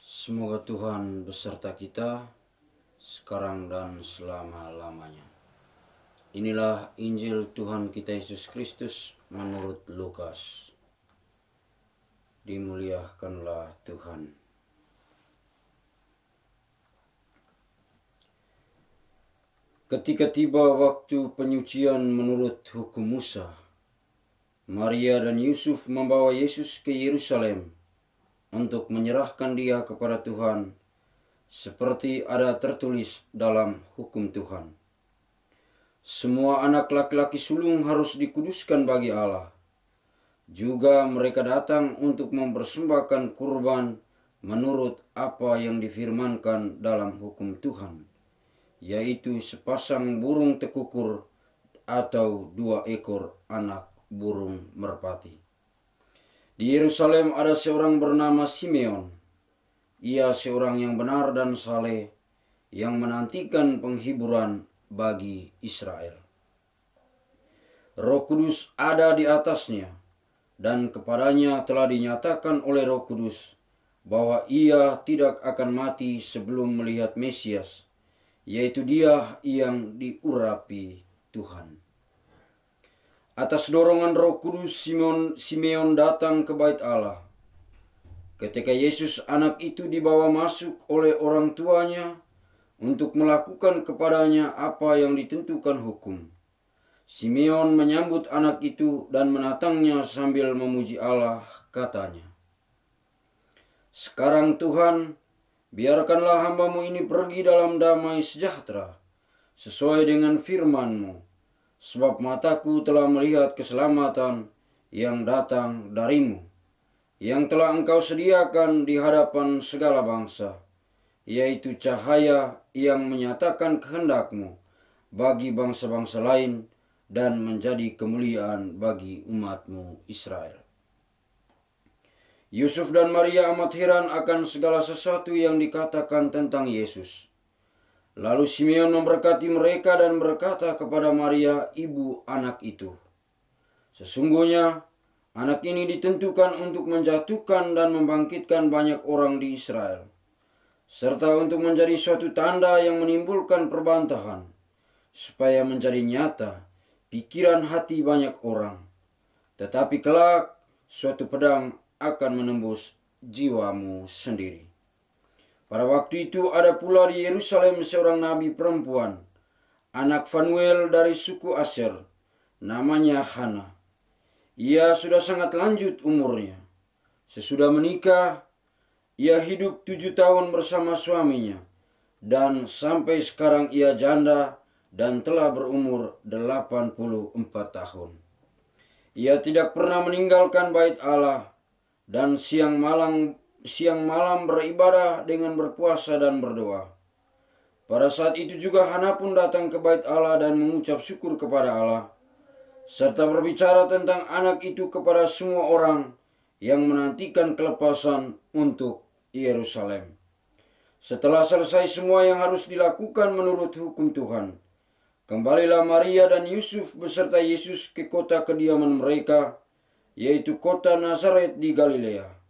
Semoga Tuhan beserta kita sekarang dan selama-lamanya. Inilah Injil Tuhan kita Yesus Kristus menurut Lukas. Dimuliakanlah Tuhan. Ketika tiba waktu penyucian menurut hukum Musa, Maria dan Yusuf membawa Yesus ke Yerusalem untuk menyerahkan dia kepada Tuhan, seperti ada tertulis dalam hukum Tuhan. Semua anak laki-laki sulung harus dikuduskan bagi Allah. Juga mereka datang untuk mempersembahkan kurban menurut apa yang difirmankan dalam hukum Tuhan, yaitu sepasang burung tekukur atau 2 ekor anak burung merpati. Di Yerusalem ada seorang bernama Simeon. Ia seorang yang benar dan saleh, yang menantikan penghiburan bagi Israel. Roh Kudus ada di atasnya, dan kepadanya telah dinyatakan oleh Roh Kudus bahwa ia tidak akan mati sebelum melihat Mesias, yaitu Dia yang diurapi Tuhan. Atas dorongan Roh Kudus, Simeon datang ke bait Allah. Ketika Yesus anak itu dibawa masuk oleh orang tuanya untuk melakukan kepadanya apa yang ditentukan hukum, Simeon menyambut anak itu dan menatangnya sambil memuji Allah, katanya, "Sekarang Tuhan, biarkanlah hamba-Mu ini pergi dalam damai sejahtera, sesuai dengan firman-Mu. Sebab mataku telah melihat keselamatan yang datang dari-Mu, yang telah Engkau sediakan di hadapan segala bangsa, yaitu cahaya yang menyatakan kehendak-Mu bagi bangsa-bangsa lain dan menjadi kemuliaan bagi umat-Mu Israel." Yusuf dan Maria amat heran akan segala sesuatu yang dikatakan tentang Yesus. Lalu Simeon memberkati mereka dan berkata kepada Maria, ibu anak itu, "Sesungguhnya anak ini ditentukan untuk menjatuhkan dan membangkitkan banyak orang di Israel, serta untuk menjadi suatu tanda yang menimbulkan perbantahan, supaya menjadi nyata pikiran hati banyak orang. Tetapi kelak suatu pedang akan menembus jiwamu sendiri." Pada waktu itu ada pula di Yerusalem seorang nabi perempuan, anak Fanuel dari suku Asher, namanya Hana. Ia sudah sangat lanjut umurnya. Sesudah menikah, ia hidup 7 tahun bersama suaminya, dan sampai sekarang ia janda dan telah berumur 84 tahun. Ia tidak pernah meninggalkan bait Allah, dan siang malam beribadah dengan berpuasa dan berdoa. Pada saat itu juga Hana pun datang ke bait Allah dan mengucap syukur kepada Allah, serta berbicara tentang anak itu kepada semua orang yang menantikan kelepasan untuk Yerusalem. Setelah selesai semua yang harus dilakukan menurut hukum Tuhan, kembalilah Maria dan Yusuf beserta Yesus ke kota kediaman mereka, yaitu kota Nazaret di Galilea.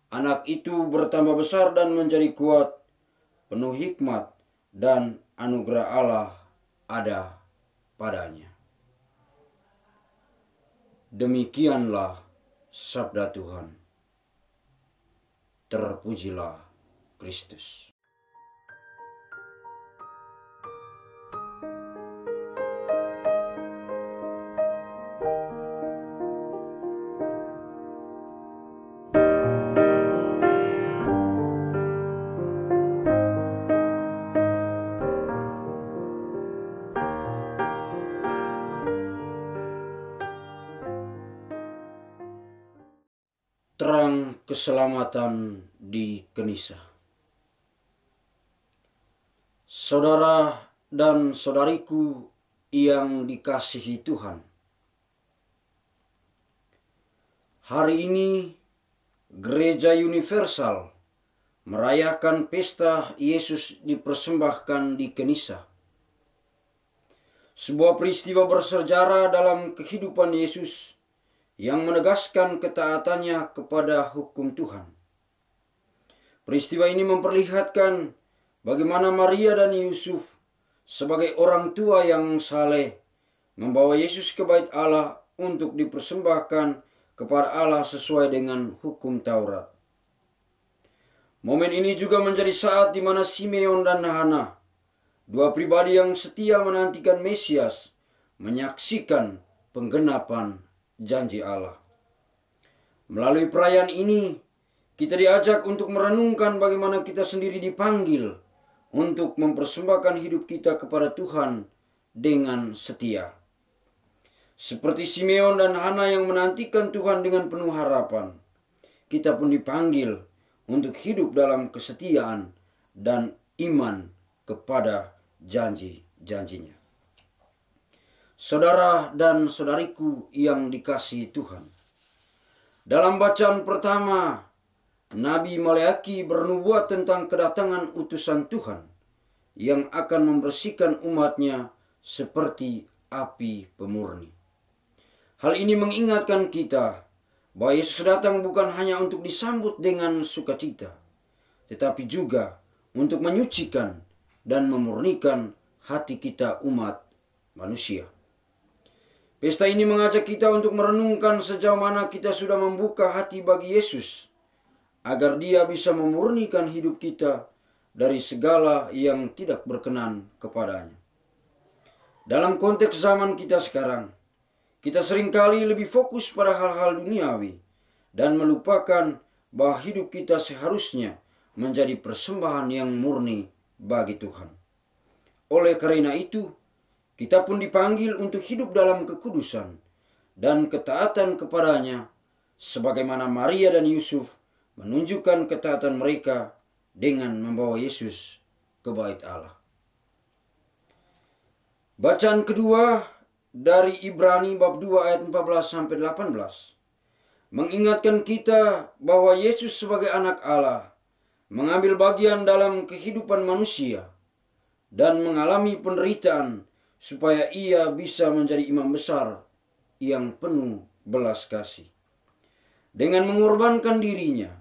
Anak itu bertambah besar dan menjadi kuat, penuh hikmat, dan anugerah Allah ada padanya. Demikianlah sabda Tuhan. Terpujilah Kristus. Terang keselamatan di Kenisa. Saudara dan saudariku yang dikasihi Tuhan, hari ini Gereja Universal merayakan pesta Yesus dipersembahkan di Kenisa. sebuah peristiwa bersejarah dalam kehidupan Yesus yang menegaskan ketaatannya kepada hukum Tuhan. Peristiwa ini memperlihatkan bagaimana Maria dan Yusuf sebagai orang tua yang saleh membawa Yesus ke bait Allah untuk dipersembahkan kepada Allah sesuai dengan hukum Taurat. Momen ini juga menjadi saat di mana Simeon dan Hana, dua pribadi yang setia menantikan Mesias, menyaksikan penggenapan janji Allah. Melalui perayaan ini, kita diajak untuk merenungkan bagaimana kita sendiri dipanggil untuk mempersembahkan hidup kita kepada Tuhan dengan setia. Seperti Simeon dan Hana yang menantikan Tuhan dengan penuh harapan, kita pun dipanggil untuk hidup dalam kesetiaan dan iman kepada janji-janjinya. Saudara dan saudariku yang dikasihi Tuhan, dalam bacaan pertama, Nabi Maleaki bernubuat tentang kedatangan utusan Tuhan yang akan membersihkan umatnya seperti api pemurni. Hal ini mengingatkan kita bahwa Yesus datang bukan hanya untuk disambut dengan sukacita, tetapi juga untuk menyucikan dan memurnikan hati kita umat manusia. Pesta ini mengajak kita untuk merenungkan sejauh mana kita sudah membuka hati bagi Yesus, agar Dia bisa memurnikan hidup kita dari segala yang tidak berkenan kepadanya. Dalam konteks zaman kita sekarang, kita seringkali lebih fokus pada hal-hal duniawi dan melupakan bahwa hidup kita seharusnya menjadi persembahan yang murni bagi Tuhan. Oleh karena itu, kita pun dipanggil untuk hidup dalam kekudusan dan ketaatan kepadanya, sebagaimana Maria dan Yusuf menunjukkan ketaatan mereka dengan membawa Yesus ke bait Allah. Bacaan kedua dari Ibrani bab 2 ayat 14-18 mengingatkan kita bahwa Yesus sebagai anak Allah mengambil bagian dalam kehidupan manusia dan mengalami penderitaan supaya Ia bisa menjadi imam besar yang penuh belas kasih. Dengan mengorbankan dirinya,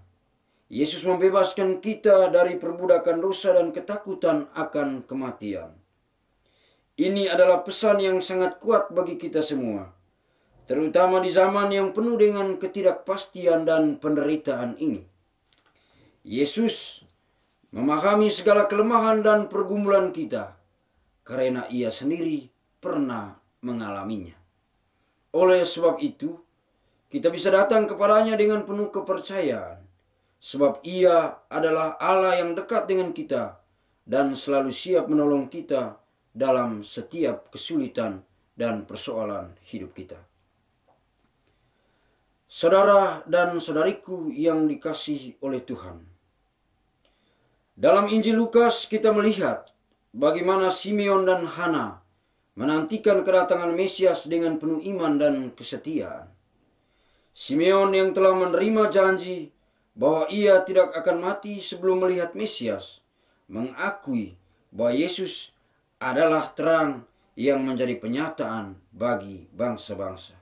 Yesus membebaskan kita dari perbudakan dosa dan ketakutan akan kematian. Ini adalah pesan yang sangat kuat bagi kita semua, terutama di zaman yang penuh dengan ketidakpastian dan penderitaan ini. Yesus memahami segala kelemahan dan pergumulan kita, karena Ia sendiri pernah mengalaminya. Oleh sebab itu, kita bisa datang kepadanya dengan penuh kepercayaan, sebab Ia adalah Allah yang dekat dengan kita dan selalu siap menolong kita dalam setiap kesulitan dan persoalan hidup kita. Saudara dan saudariku yang dikasihi oleh Tuhan, dalam Injil Lukas kita melihat bagaimana Simeon dan Hana menantikan kedatangan Mesias dengan penuh iman dan kesetiaan. Simeon yang telah menerima janji bahwa ia tidak akan mati sebelum melihat Mesias, mengakui bahwa Yesus adalah terang yang menjadi penyataan bagi bangsa-bangsa.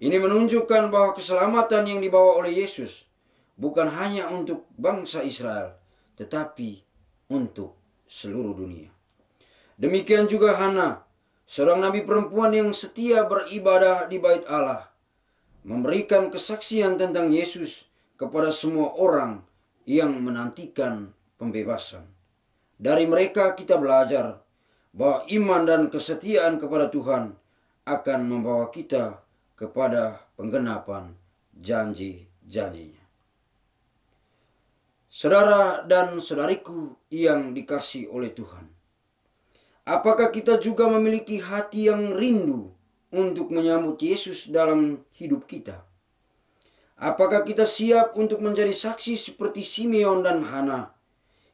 Ini menunjukkan bahwa keselamatan yang dibawa oleh Yesus bukan hanya untuk bangsa Israel, tetapi untuk seluruh dunia. Demikian juga Hana, seorang nabi perempuan yang setia beribadah di bait Allah, memberikan kesaksian tentang Yesus kepada semua orang yang menantikan pembebasan. Dari mereka kita belajar bahwa iman dan kesetiaan kepada Tuhan akan membawa kita kepada penggenapan janji-janjinya. Saudara dan saudariku yang dikasihi oleh Tuhan, apakah kita juga memiliki hati yang rindu untuk menyambut Yesus dalam hidup kita? Apakah kita siap untuk menjadi saksi seperti Simeon dan Hana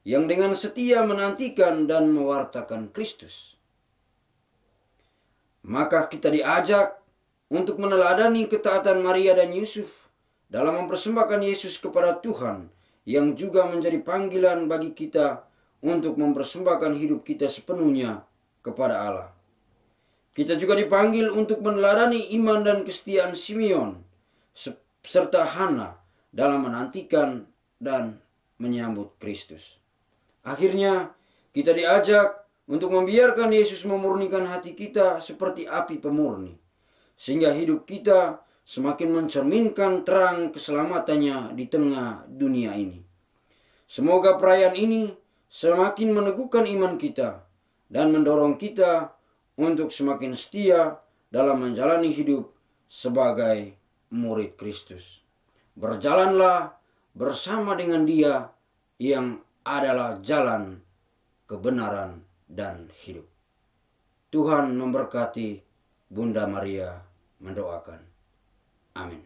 yang dengan setia menantikan dan mewartakan Kristus? Maka kita diajak untuk meneladani ketaatan Maria dan Yusuf dalam mempersembahkan Yesus kepada Tuhan, yang juga menjadi panggilan bagi kita untuk mempersembahkan hidup kita sepenuhnya kepada Allah. Kita juga dipanggil untuk meneladani iman dan kesetiaan Simeon serta Hana dalam menantikan dan menyambut Kristus. Akhirnya, kita diajak untuk membiarkan Yesus memurnikan hati kita seperti api pemurni, sehingga hidup kita semakin mencerminkan terang keselamatannya di tengah dunia ini. Semoga perayaan ini semakin meneguhkan iman kita dan mendorong kita untuk semakin setia dalam menjalani hidup sebagai murid Kristus. Berjalanlah bersama dengan Dia yang adalah jalan, kebenaran, dan hidup. Tuhan memberkati. Bunda Maria mendoakan. Amin.